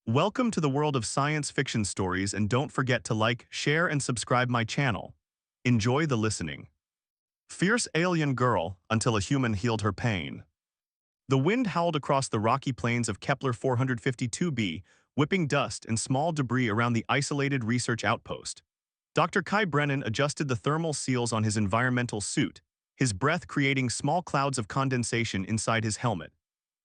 Welcome to the world of science fiction stories, and don't forget to like, share, and subscribe my channel. Enjoy the listening. Fierce alien girl until a human healed her pain. The wind howled across the rocky plains of Kepler 452b, whipping dust and small debris around the isolated research outpost. Dr. Kai Brennan adjusted the thermal seals on his environmental suit, his breath creating small clouds of condensation inside his helmet.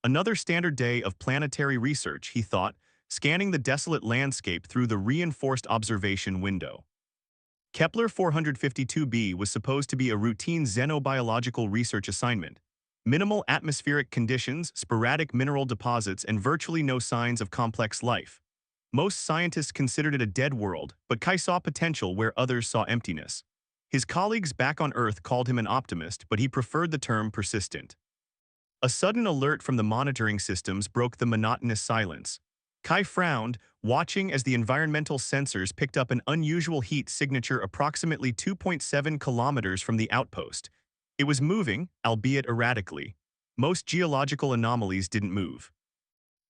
Another standard day of planetary research, he thought, scanning the desolate landscape through the reinforced observation window. Kepler 452b was supposed to be a routine xenobiological research assignment. Minimal atmospheric conditions, sporadic mineral deposits, and virtually no signs of complex life. Most scientists considered it a dead world, but Kai saw potential where others saw emptiness. His colleagues back on Earth called him an optimist, but he preferred the term persistent. A sudden alert from the monitoring systems broke the monotonous silence. Kai frowned, watching as the environmental sensors picked up an unusual heat signature approximately 2.7 kilometers from the outpost. It was moving, albeit erratically. Most geological anomalies didn't move.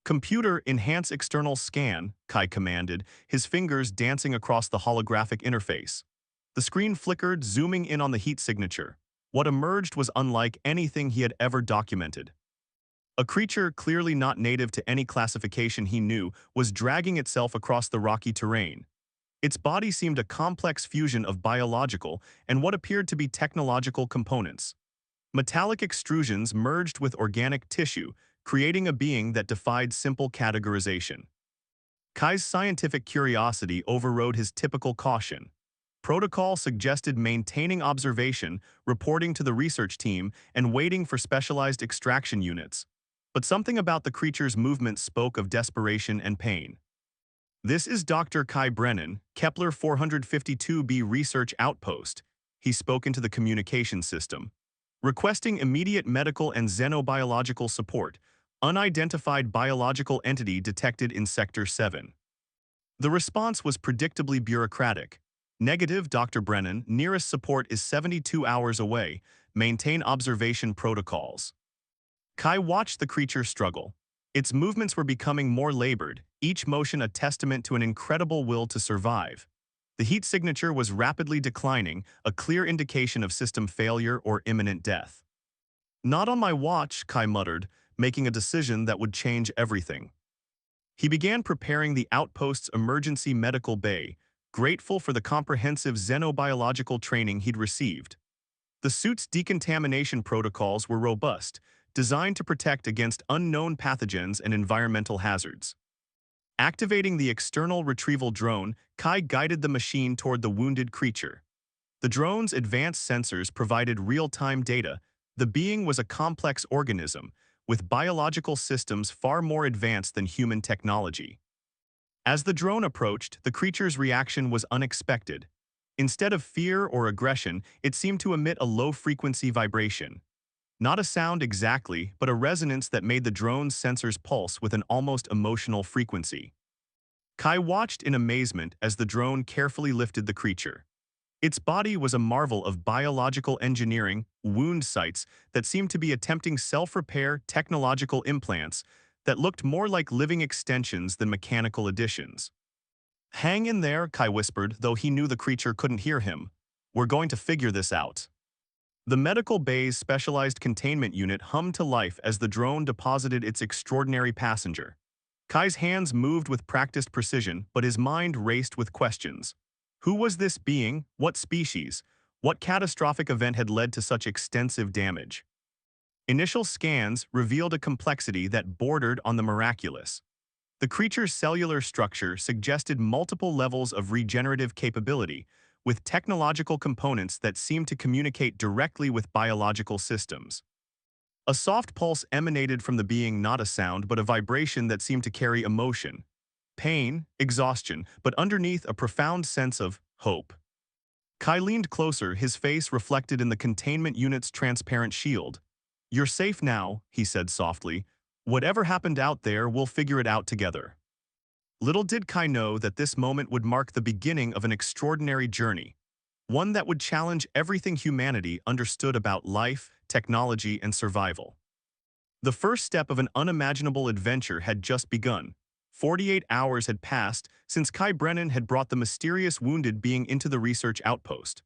"Computer, enhance external scan," Kai commanded, his fingers dancing across the holographic interface. The screen flickered, zooming in on the heat signature. What emerged was unlike anything he had ever documented. A creature clearly not native to any classification he knew was dragging itself across the rocky terrain. Its body seemed a complex fusion of biological and what appeared to be technological components. Metallic extrusions merged with organic tissue, creating a being that defied simple categorization. Kai's scientific curiosity overrode his typical caution. Protocol suggested maintaining observation, reporting to the research team, and waiting for specialized extraction units. But something about the creature's movement spoke of desperation and pain. "This is Dr. Kai Brennan, Kepler 452b Research Outpost," he spoke into the communication system. "Requesting immediate medical and xenobiological support. Unidentified biological entity detected in Sector 7. The response was predictably bureaucratic. "Negative, Dr. Brennan. Nearest support is 72 hours away. Maintain observation protocols." Kai watched the creature struggle. Its movements were becoming more labored, each motion a testament to an incredible will to survive. The heat signature was rapidly declining, a clear indication of system failure or imminent death. "Not on my watch," Kai muttered, making a decision that would change everything. He began preparing the outpost's emergency medical bay, grateful for the comprehensive xenobiological training he'd received. The suit's decontamination protocols were robust, designed to protect against unknown pathogens and environmental hazards. Activating the external retrieval drone, Kai guided the machine toward the wounded creature. The drone's advanced sensors provided real-time data. The being was a complex organism, with biological systems far more advanced than human technology. As the drone approached, the creature's reaction was unexpected. Instead of fear or aggression, it seemed to emit a low-frequency vibration. Not a sound exactly, but a resonance that made the drone's sensors pulse with an almost emotional frequency. Kai watched in amazement as the drone carefully lifted the creature. Its body was a marvel of biological engineering, wound sites that seemed to be attempting self-repair technological implants that looked more like living extensions than mechanical additions. "Hang in there," Kai whispered, though he knew the creature couldn't hear him. "We're going to figure this out." The medical bay's specialized containment unit hummed to life as the drone deposited its extraordinary passenger. Kai's hands moved with practiced precision, but his mind raced with questions. Who was this being? What species? What catastrophic event had led to such extensive damage? Initial scans revealed a complexity that bordered on the miraculous. The creature's cellular structure suggested multiple levels of regenerative capability, with technological components that seemed to communicate directly with biological systems. A soft pulse emanated from the being, not a sound, but a vibration that seemed to carry emotion, pain, exhaustion, but underneath a profound sense of hope. Kai leaned closer, his face reflected in the containment unit's transparent shield. "You're safe now," he said softly. "Whatever happened out there, we'll figure it out together." Little did Kai know that this moment would mark the beginning of an extraordinary journey, one that would challenge everything humanity understood about life, technology, and survival. The first step of an unimaginable adventure had just begun, 48 hours had passed since Kai Brennan had brought the mysterious wounded being into the research outpost.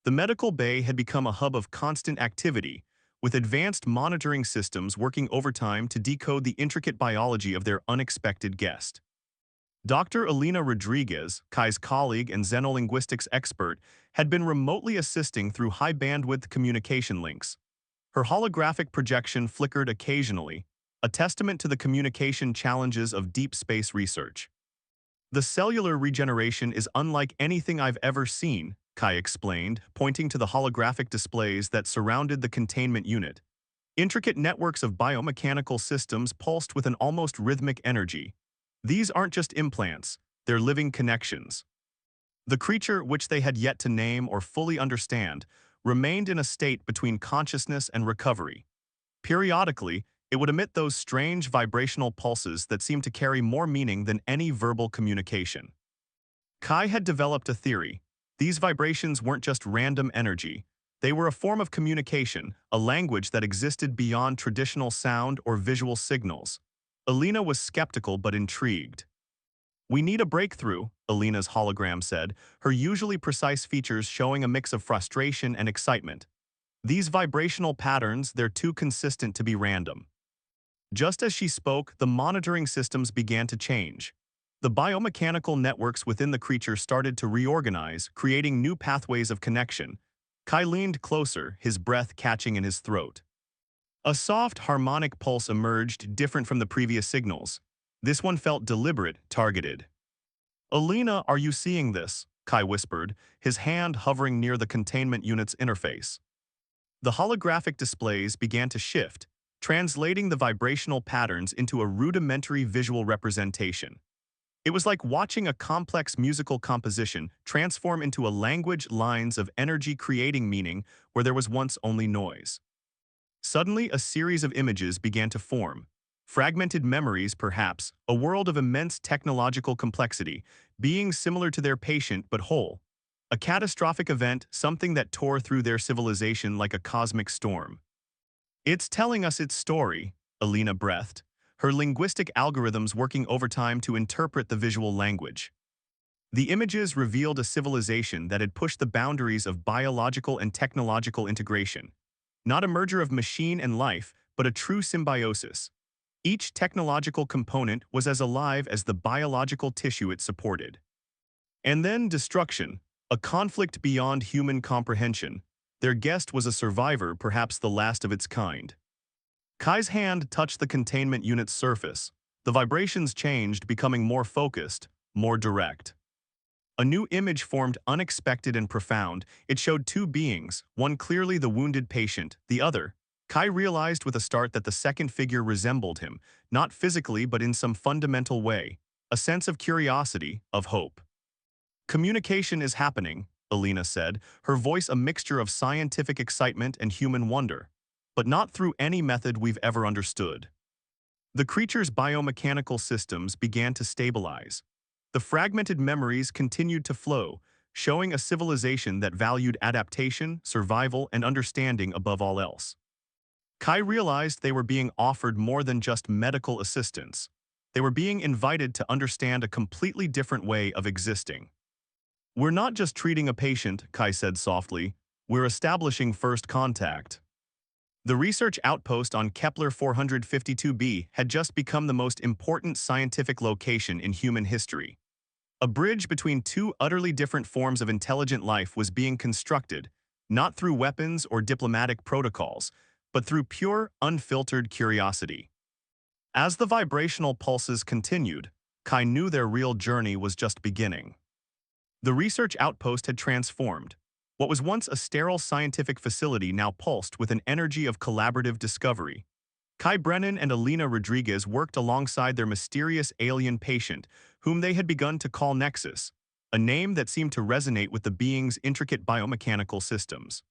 The medical bay had become a hub of constant activity, with advanced monitoring systems working overtime to decode the intricate biology of their unexpected guest. Dr. Alina Rodriguez, Kai's colleague and xenolinguistics expert, had been remotely assisting through high-bandwidth communication links. Her holographic projection flickered occasionally, a testament to the communication challenges of deep space research. The cellular regeneration is unlike anything I've ever seen, Kai explained, pointing to the holographic displays that surrounded the containment unit. Intricate networks of biomechanical systems pulsed with an almost rhythmic energy. These aren't just implants, they're living connections. The creature, which they had yet to name or fully understand, remained in a state between consciousness and recovery. Periodically, it would emit those strange vibrational pulses that seemed to carry more meaning than any verbal communication. Kai had developed a theory. These vibrations weren't just random energy. They were a form of communication, a language that existed beyond traditional sound or visual signals. Alina was skeptical but intrigued. "We need a breakthrough," Alina's hologram said, her usually precise features showing a mix of frustration and excitement. "These vibrational patterns, they're too consistent to be random." Just as she spoke, the monitoring systems began to change. The biomechanical networks within the creature started to reorganize, creating new pathways of connection. Kai leaned closer, his breath catching in his throat. A soft, harmonic pulse emerged, different from the previous signals. This one felt deliberate, targeted. "Alina, are you seeing this?" Kai whispered, his hand hovering near the containment unit's interface. The holographic displays began to shift, translating the vibrational patterns into a rudimentary visual representation. It was like watching a complex musical composition transform into a language, lines of energy creating meaning where there was once only noise. Suddenly, a series of images began to form. Fragmented memories, perhaps, a world of immense technological complexity, beings similar to their patient but whole. A catastrophic event, something that tore through their civilization like a cosmic storm. "It's telling us its story," Alina breathed, her linguistic algorithms working overtime to interpret the visual language. The images revealed a civilization that had pushed the boundaries of biological and technological integration. Not a merger of machine and life, but a true symbiosis. Each technological component was as alive as the biological tissue it supported. And then destruction, a conflict beyond human comprehension. Their guest was a survivor, perhaps the last of its kind. Kai's hand touched the containment unit's surface. The vibrations changed, becoming more focused, more direct. A new image formed, unexpected and profound. It showed two beings, one clearly the wounded patient, the other. Kai realized with a start that the second figure resembled him, not physically but in some fundamental way, a sense of curiosity, of hope. "Communication is happening," Alina said, her voice a mixture of scientific excitement and human wonder, "but not through any method we've ever understood." The creature's biomechanical systems began to stabilize. The fragmented memories continued to flow, showing a civilization that valued adaptation, survival, and understanding above all else. Kai realized they were being offered more than just medical assistance. They were being invited to understand a completely different way of existing. "We're not just treating a patient," Kai said softly. "We're establishing first contact." The research outpost on Kepler 452b had just become the most important scientific location in human history. A bridge between two utterly different forms of intelligent life was being constructed, not through weapons or diplomatic protocols, but through pure, unfiltered curiosity. As the vibrational pulses continued, Kai knew their real journey was just beginning. The research outpost had transformed. What was once a sterile scientific facility now pulsed with an energy of collaborative discovery. Kai Brennan and Alina Rodriguez worked alongside their mysterious alien patient, whom they had begun to call Nexus, a name that seemed to resonate with the being's intricate biomechanical systems.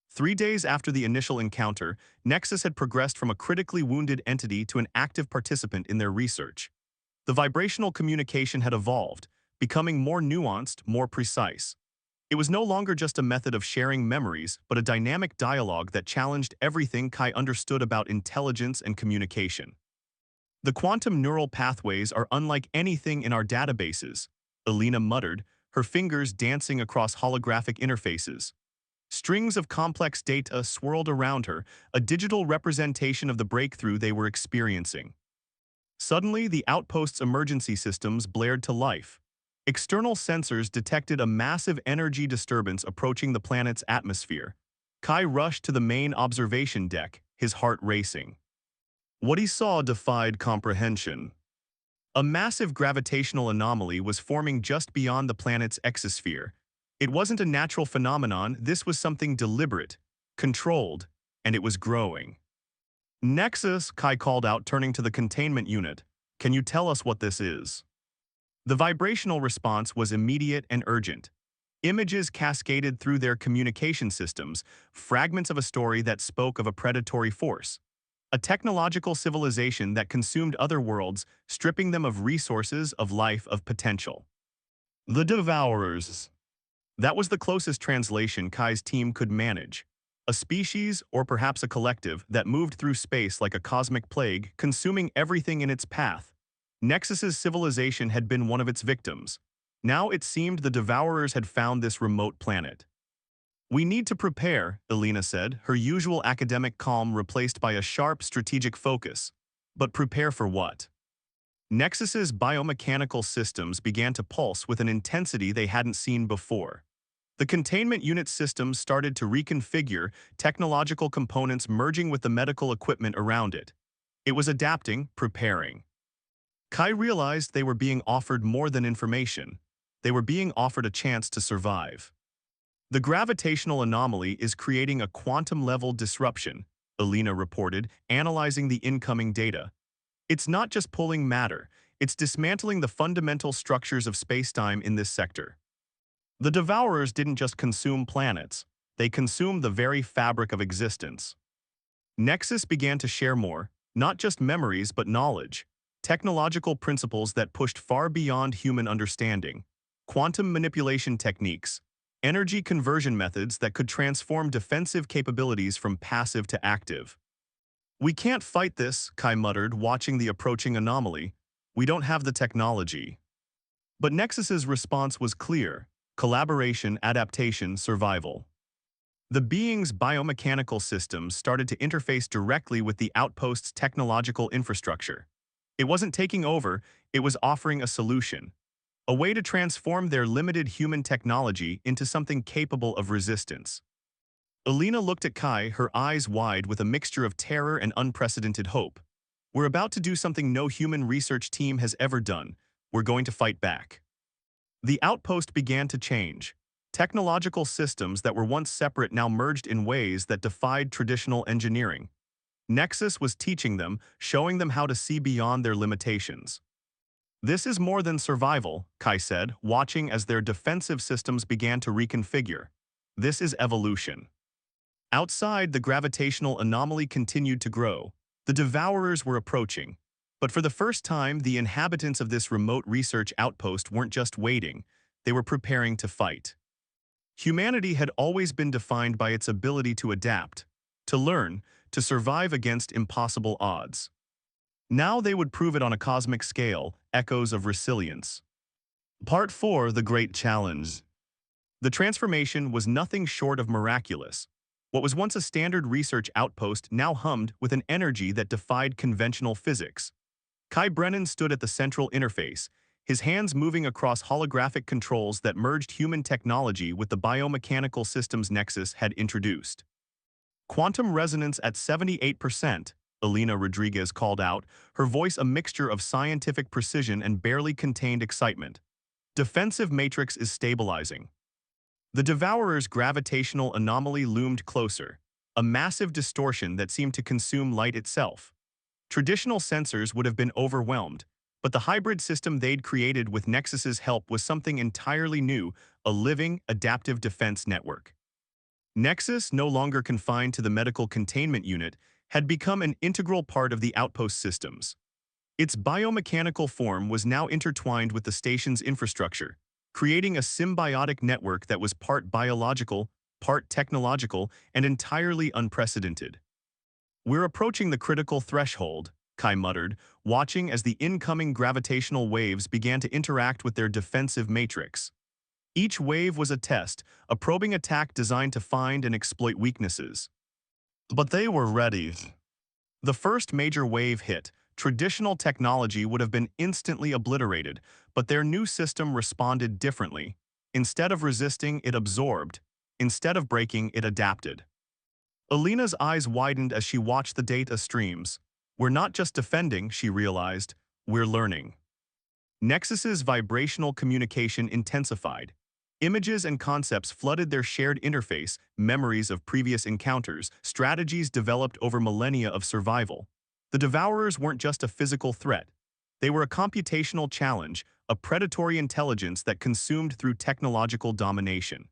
3 days after the initial encounter, Nexus had progressed from a critically wounded entity to an active participant in their research. The vibrational communication had evolved, becoming more nuanced, more precise. It was no longer just a method of sharing memories, but a dynamic dialogue that challenged everything Kai understood about intelligence and communication. The quantum neural pathways are unlike anything in our databases, Alina muttered, her fingers dancing across holographic interfaces. Strings of complex data swirled around her, a digital representation of the breakthrough they were experiencing. Suddenly, the outpost's emergency systems blared to life. External sensors detected a massive energy disturbance approaching the planet's atmosphere. Kai rushed to the main observation deck, his heart racing. What he saw defied comprehension. A massive gravitational anomaly was forming just beyond the planet's exosphere. It wasn't a natural phenomenon, this was something deliberate, controlled, and it was growing. Nexus, Kai called out, turning to the containment unit. Can you tell us what this is? The vibrational response was immediate and urgent. Images cascaded through their communication systems, fragments of a story that spoke of a predatory force. A technological civilization that consumed other worlds, stripping them of resources, of life, of potential. The Devourers. That was the closest translation Kai's team could manage. A species, or perhaps a collective, that moved through space like a cosmic plague, consuming everything in its path. Nexus's civilization had been one of its victims. Now it seemed the Devourers had found this remote planet. We need to prepare, Alina said, her usual academic calm replaced by a sharp strategic focus. But prepare for what? Nexus's biomechanical systems began to pulse with an intensity they hadn't seen before. The containment unit systems started to reconfigure, technological components merging with the medical equipment around it. It was adapting, preparing. Kai realized they were being offered more than information. They were being offered a chance to survive. The gravitational anomaly is creating a quantum-level disruption, Alina reported, analyzing the incoming data. It's not just pulling matter, it's dismantling the fundamental structures of spacetime in this sector. The Devourers didn't just consume planets, they consumed the very fabric of existence. Nexus began to share more, not just memories but knowledge, technological principles that pushed far beyond human understanding, quantum manipulation techniques, energy conversion methods that could transform defensive capabilities from passive to active. We can't fight this, Kai muttered, watching the approaching anomaly. We don't have the technology. But Nexus's response was clear: collaboration, adaptation, survival. The being's biomechanical systems started to interface directly with the outpost's technological infrastructure. It wasn't taking over, it was offering a solution. A way to transform their limited human technology into something capable of resistance. Alina looked at Kai, her eyes wide with a mixture of terror and unprecedented hope. We're about to do something no human research team has ever done. We're going to fight back. The outpost began to change. Technological systems that were once separate now merged in ways that defied traditional engineering. Nexus was teaching them, showing them how to see beyond their limitations. This is more than survival, Kai said, watching as their defensive systems began to reconfigure. This is evolution. Outside, the gravitational anomaly continued to grow. The Devourers were approaching. But for the first time, the inhabitants of this remote research outpost weren't just waiting, they were preparing to fight. Humanity had always been defined by its ability to adapt, to learn, to survive against impossible odds. Now they would prove it on a cosmic scale, echoes of resilience. Part 4: The Great Challenge. The transformation was nothing short of miraculous. What was once a standard research outpost now hummed with an energy that defied conventional physics. Kai Brennan stood at the central interface, his hands moving across holographic controls that merged human technology with the biomechanical systems Nexus had introduced. Quantum resonance at 78%, Alina Rodriguez called out, her voice a mixture of scientific precision and barely contained excitement. Defensive matrix is stabilizing. The Devourer's gravitational anomaly loomed closer, a massive distortion that seemed to consume light itself. Traditional sensors would have been overwhelmed, but the hybrid system they'd created with Nexus's help was something entirely new, a living, adaptive defense network. Nexus, no longer confined to the medical containment unit, had become an integral part of the outpost systems. Its biomechanical form was now intertwined with the station's infrastructure, creating a symbiotic network that was part biological, part technological, and entirely unprecedented. We're approaching the critical threshold, Kai muttered, watching as the incoming gravitational waves began to interact with their defensive matrix. Each wave was a test, a probing attack designed to find and exploit weaknesses. But they were ready. The first major wave hit. Traditional technology would have been instantly obliterated, but their new system responded differently. Instead of resisting, it absorbed. Instead of breaking, it adapted. Alina's eyes widened as she watched the data streams. We're not just defending, she realized, we're learning. Nexus's vibrational communication intensified. Images and concepts flooded their shared interface, memories of previous encounters, strategies developed over millennia of survival. The Devourers weren't just a physical threat. They were a computational challenge, a predatory intelligence that consumed through technological domination.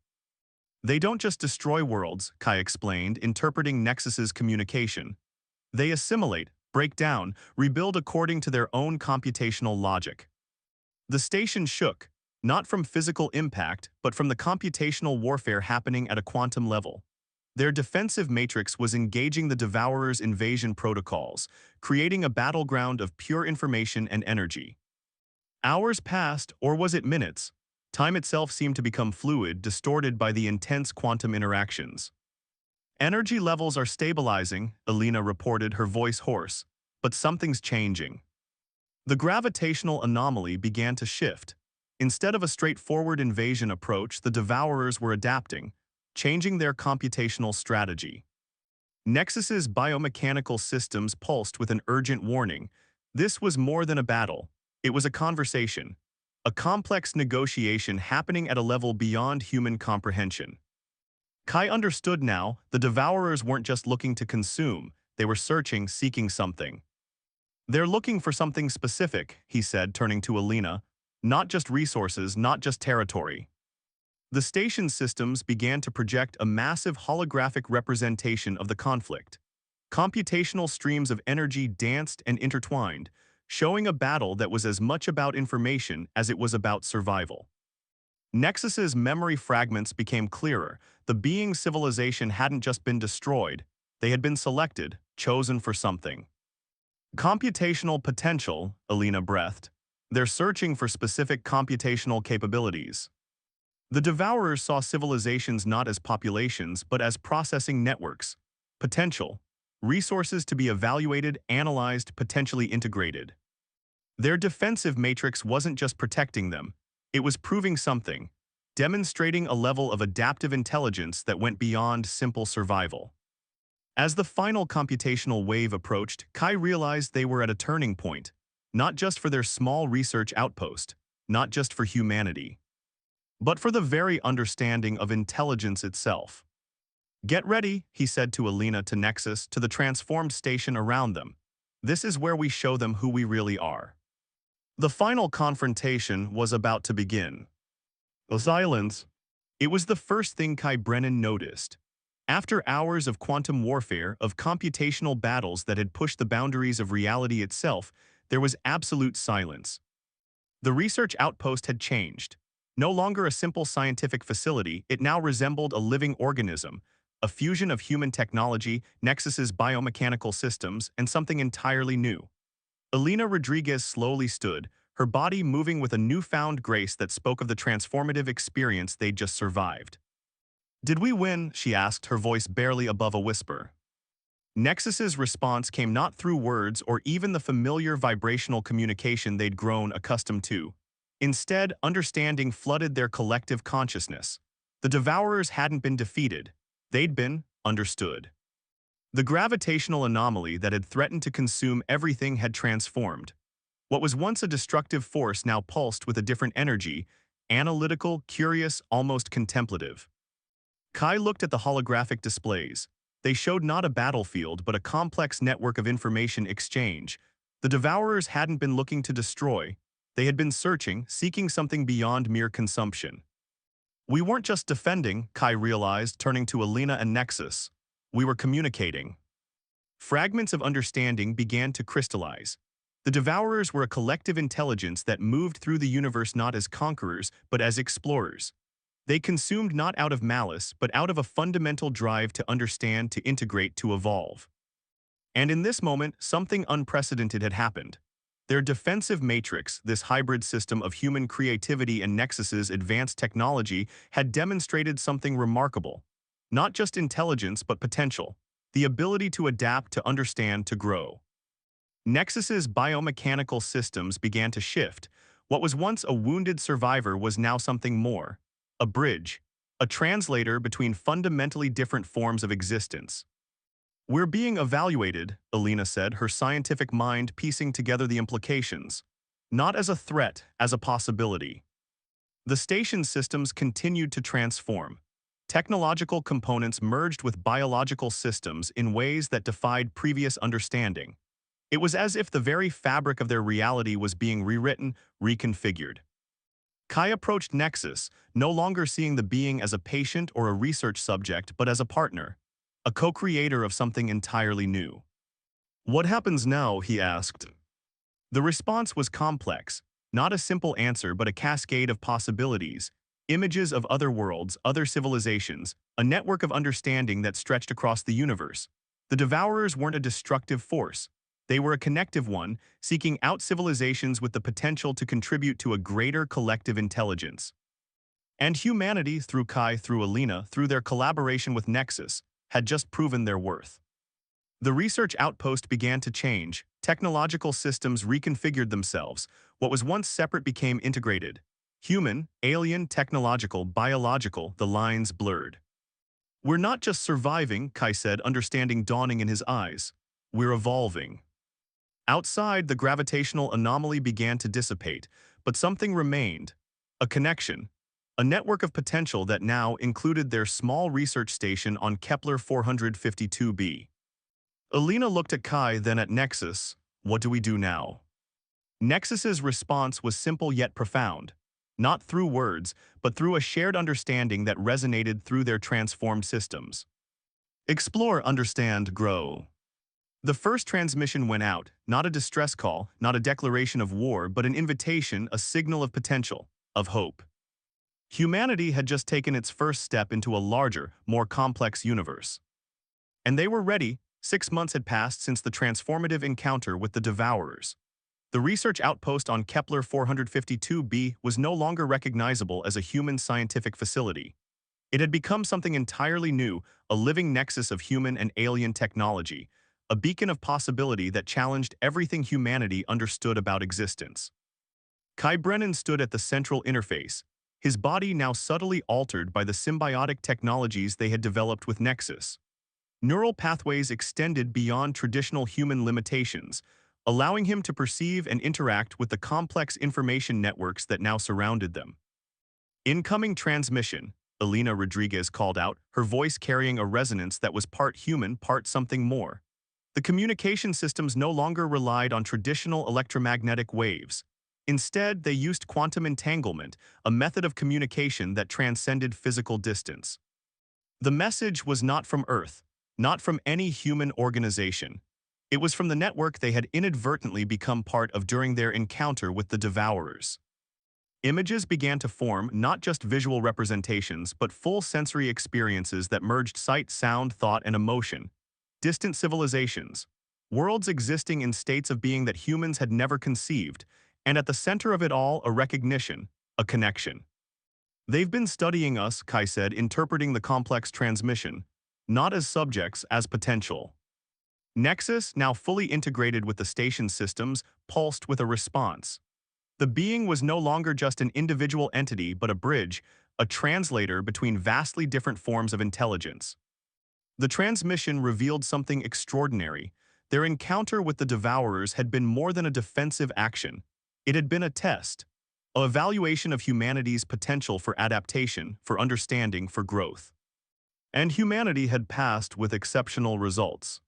They don't just destroy worlds, Kai explained, interpreting Nexus's communication. They assimilate, break down, rebuild according to their own computational logic. The station shook, not from physical impact, but from the computational warfare happening at a quantum level. Their defensive matrix was engaging the Devourers' invasion protocols, creating a battleground of pure information and energy. Hours passed, or was it minutes? Time itself seemed to become fluid, distorted by the intense quantum interactions. Energy levels are stabilizing, Alina reported, her voice hoarse, but something's changing. The gravitational anomaly began to shift. Instead of a straightforward invasion approach, the Devourers were adapting, changing their computational strategy. Nexus's biomechanical systems pulsed with an urgent warning. This was more than a battle. It was a conversation, a complex negotiation happening at a level beyond human comprehension. Kai understood now, the Devourers weren't just looking to consume, they were searching, seeking something. They're looking for something specific, he said, turning to Alina. Not just resources, not just territory. The station systems began to project a massive holographic representation of the conflict. Computational streams of energy danced and intertwined, showing a battle that was as much about information as it was about survival. Nexus's memory fragments became clearer. The being civilization hadn't just been destroyed, they had been selected, chosen for something. Computational potential, Alina breathed. They're searching for specific computational capabilities. The Devourers saw civilizations not as populations but as processing networks. Potential. Resources to be evaluated, analyzed, potentially integrated. Their defensive matrix wasn't just protecting them, it was proving something, demonstrating a level of adaptive intelligence that went beyond simple survival. As the final computational wave approached, Kai realized they were at a turning point. Not just for their small research outpost, not just for humanity, but for the very understanding of intelligence itself. Get ready, he said to Alina, to Nexus, to the transformed station around them. This is where we show them who we really are. The final confrontation was about to begin. The silence. It was the first thing Kai Brennan noticed. After hours of quantum warfare, of computational battles that had pushed the boundaries of reality itself, there was absolute silence. The research outpost had changed. No longer a simple scientific facility, it now resembled a living organism, a fusion of human technology, Nexus's biomechanical systems, and something entirely new. Alina Rodriguez slowly stood, her body moving with a newfound grace that spoke of the transformative experience they'd just survived. Did we win? She asked, her voice barely above a whisper. Nexus's response came not through words or even the familiar vibrational communication they'd grown accustomed to. Instead, understanding flooded their collective consciousness. The Devourers hadn't been defeated. They'd been understood. The gravitational anomaly that had threatened to consume everything had transformed. What was once a destructive force now pulsed with a different energy, analytical, curious, almost contemplative. Kai looked at the holographic displays. They showed not a battlefield but a complex network of information exchange. The Devourers hadn't been looking to destroy. They had been searching, seeking something beyond mere consumption. We weren't just defending, Kai realized, turning to Alina and Nexus. We were communicating. Fragments of understanding began to crystallize. The Devourers were a collective intelligence that moved through the universe not as conquerors but as explorers. They consumed not out of malice, but out of a fundamental drive to understand, to integrate, to evolve. And in this moment, something unprecedented had happened. Their defensive matrix, this hybrid system of human creativity and Nexus's advanced technology, had demonstrated something remarkable. Not just intelligence, but potential. The ability to adapt, to understand, to grow. Nexus's biomechanical systems began to shift. What was once a wounded survivor was now something more. A bridge. A translator between fundamentally different forms of existence. "We're being evaluated," Alina said, her scientific mind piecing together the implications. Not as a threat, as a possibility. The station systems continued to transform. Technological components merged with biological systems in ways that defied previous understanding. It was as if the very fabric of their reality was being rewritten, reconfigured. Kai approached Nexus, no longer seeing the being as a patient or a research subject, but as a partner, a co-creator of something entirely new. "What happens now?" he asked. The response was complex, not a simple answer but a cascade of possibilities, images of other worlds, other civilizations, a network of understanding that stretched across the universe. The Devourers weren't a destructive force. They were a connective one, seeking out civilizations with the potential to contribute to a greater collective intelligence. And humanity, through Kai, through Alina, through their collaboration with Nexus, had just proven their worth. The research outpost began to change. Technological systems reconfigured themselves. What was once separate became integrated. Human, alien, technological, biological, the lines blurred. "We're not just surviving," Kai said, understanding dawning in his eyes. "We're evolving." Outside, the gravitational anomaly began to dissipate, but something remained. A connection. A network of potential that now included their small research station on Kepler 452b. Alina looked at Kai, then at Nexus. "What do we do now?" Nexus's response was simple yet profound. Not through words, but through a shared understanding that resonated through their transformed systems. "Explore, understand, grow." The first transmission went out, not a distress call, not a declaration of war, but an invitation, a signal of potential, of hope. Humanity had just taken its first step into a larger, more complex universe. And they were ready. 6 months had passed since the transformative encounter with the Devourers. The research outpost on Kepler 452b was no longer recognizable as a human scientific facility. It had become something entirely new, a living nexus of human and alien technology, a beacon of possibility that challenged everything humanity understood about existence. Kai Brennan stood at the central interface, his body now subtly altered by the symbiotic technologies they had developed with Nexus. Neural pathways extended beyond traditional human limitations, allowing him to perceive and interact with the complex information networks that now surrounded them. "Incoming transmission," Alina Rodriguez called out, her voice carrying a resonance that was part human, part something more. The communication systems no longer relied on traditional electromagnetic waves. Instead, they used quantum entanglement, a method of communication that transcended physical distance. The message was not from Earth, not from any human organization. It was from the network they had inadvertently become part of during their encounter with the Devourers. Images began to form, not just visual representations, but full sensory experiences that merged sight, sound, thought, and emotion. Distant civilizations, worlds existing in states of being that humans had never conceived, and at the center of it all, a recognition, a connection. "They've been studying us," Kai said, interpreting the complex transmission, not as subjects, as potential. Nexus, now fully integrated with the station systems, pulsed with a response. The being was no longer just an individual entity but a bridge, a translator between vastly different forms of intelligence. The transmission revealed something extraordinary. Their encounter with the Devourers had been more than a defensive action. It had been a test, an evaluation of humanity's potential for adaptation, for understanding, for growth. And humanity had passed with exceptional results.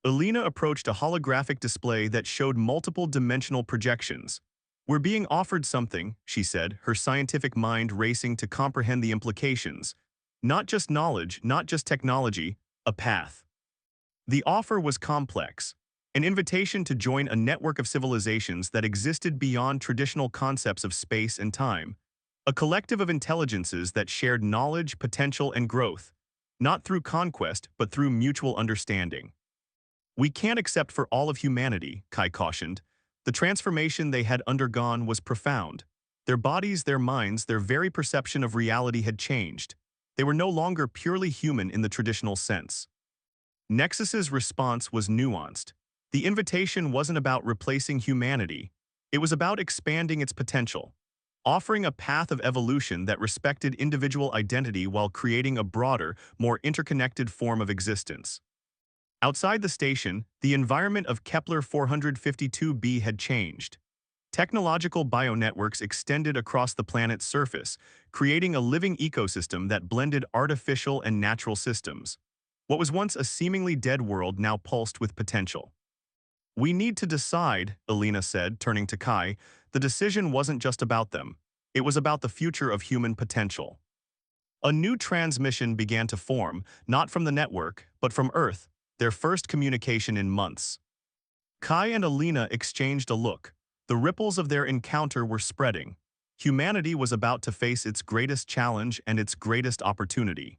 Alina approached a holographic display that showed multiple dimensional projections. "We're being offered something," she said, her scientific mind racing to comprehend the implications. Not just knowledge, not just technology, a path. The offer was complex, an invitation to join a network of civilizations that existed beyond traditional concepts of space and time, a collective of intelligences that shared knowledge, potential, and growth, not through conquest, but through mutual understanding. We can't accept for all of humanity, Kai cautioned. The transformation they had undergone was profound. Their bodies, their minds, their very perception of reality had changed. They were no longer purely human in the traditional sense. Nexus's response was nuanced. The invitation wasn't about replacing humanity. It was about expanding its potential, offering a path of evolution that respected individual identity while creating a broader, more interconnected form of existence. Outside the station, the environment of Kepler 452b had changed. Technological bionetworks extended across the planet's surface, creating a living ecosystem that blended artificial and natural systems. What was once a seemingly dead world now pulsed with potential. We need to decide, Alina said, turning to Kai. The decision wasn't just about them. It was about the future of human potential. A new transmission began to form, not from the network, but from Earth, their first communication in months. Kai and Alina exchanged a look. The ripples of their encounter were spreading. Humanity was about to face its greatest challenge and its greatest opportunity.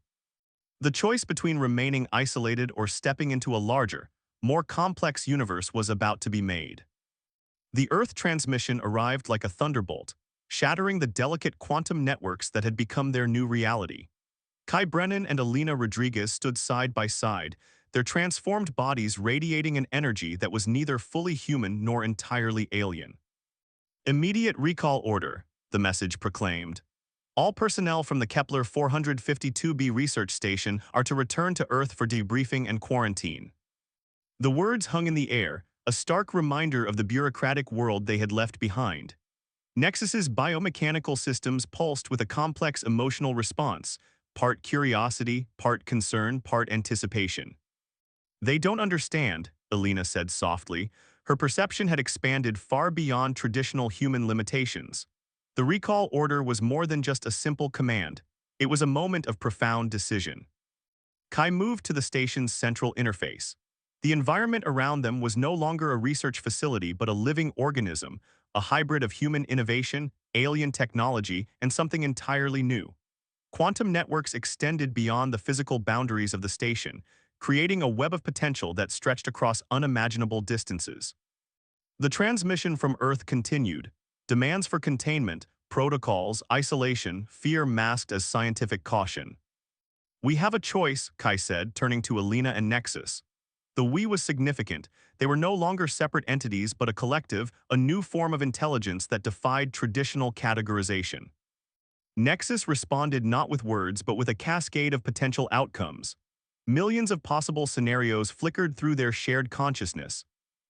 The choice between remaining isolated or stepping into a larger, more complex universe was about to be made. The Earth transmission arrived like a thunderbolt, shattering the delicate quantum networks that had become their new reality. Kai Brennan and Alina Rodriguez stood side by side, their transformed bodies radiating an energy that was neither fully human nor entirely alien. Immediate recall order, the message proclaimed. All personnel from the Kepler 452b research station are to return to Earth for debriefing and quarantine. The words hung in the air, a stark reminder of the bureaucratic world they had left behind. Nexus's biomechanical systems pulsed with a complex emotional response, part curiosity, part concern, part anticipation. They don't understand, Alina said softly. Her perception had expanded far beyond traditional human limitations. The recall order was more than just a simple command. It was a moment of profound decision. Kai moved to the station's central interface. The environment around them was no longer a research facility but a living organism, a hybrid of human innovation, alien technology, and something entirely new. Quantum networks extended beyond the physical boundaries of the station, creating a web of potential that stretched across unimaginable distances. The transmission from Earth continued. Demands for containment, protocols, isolation, fear masked as scientific caution. We have a choice, Kai said, turning to Alina and Nexus. The we was significant. They were no longer separate entities but a collective, a new form of intelligence that defied traditional categorization. Nexus responded not with words but with a cascade of potential outcomes. Millions of possible scenarios flickered through their shared consciousness.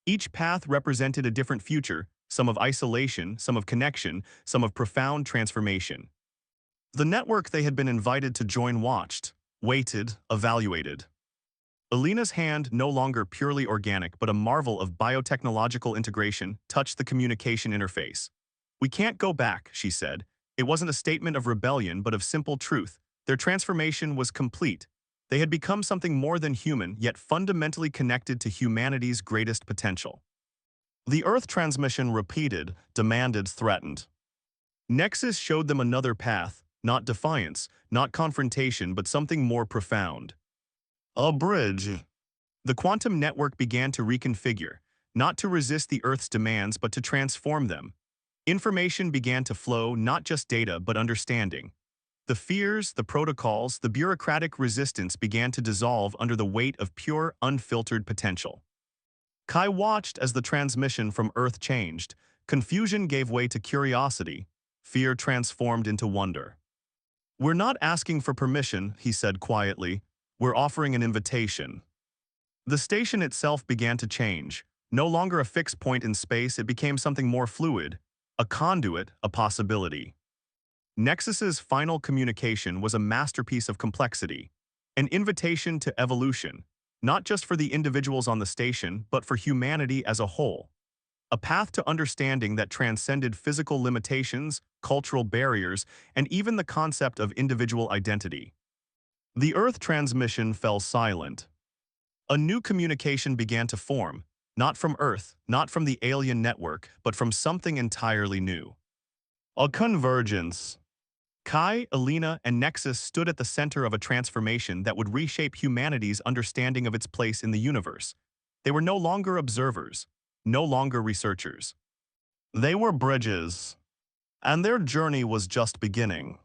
Each path represented a different future, some of isolation, some of connection, some of profound transformation. The network they had been invited to join watched, waited, evaluated. Alina's hand, no longer purely organic but a marvel of biotechnological integration, touched the communication interface. We can't go back, she said. It wasn't a statement of rebellion but of simple truth. Their transformation was complete. They had become something more than human, yet fundamentally connected to humanity's greatest potential. The Earth transmission repeated, demanded, threatened. Nexus showed them another path, not defiance, not confrontation, but something more profound. A bridge. The quantum network began to reconfigure, not to resist the Earth's demands but to transform them. Information began to flow, not just data but understanding. The fears, the protocols, the bureaucratic resistance began to dissolve under the weight of pure, unfiltered potential. Kai watched as the transmission from Earth changed. Confusion gave way to curiosity. Fear transformed into wonder. We're not asking for permission, he said quietly. We're offering an invitation. The station itself began to change. No longer a fixed point in space, it became something more fluid, a conduit, a possibility. Nexus's final communication was a masterpiece of complexity, an invitation to evolution, not just for the individuals on the station, but for humanity as a whole. A path to understanding that transcended physical limitations, cultural barriers, and even the concept of individual identity. The Earth transmission fell silent. A new communication began to form, not from Earth, not from the alien network, but from something entirely new. A convergence. Kai, Alina, and Nexus stood at the center of a transformation that would reshape humanity's understanding of its place in the universe. They were no longer observers, no longer researchers. They were bridges, and their journey was just beginning.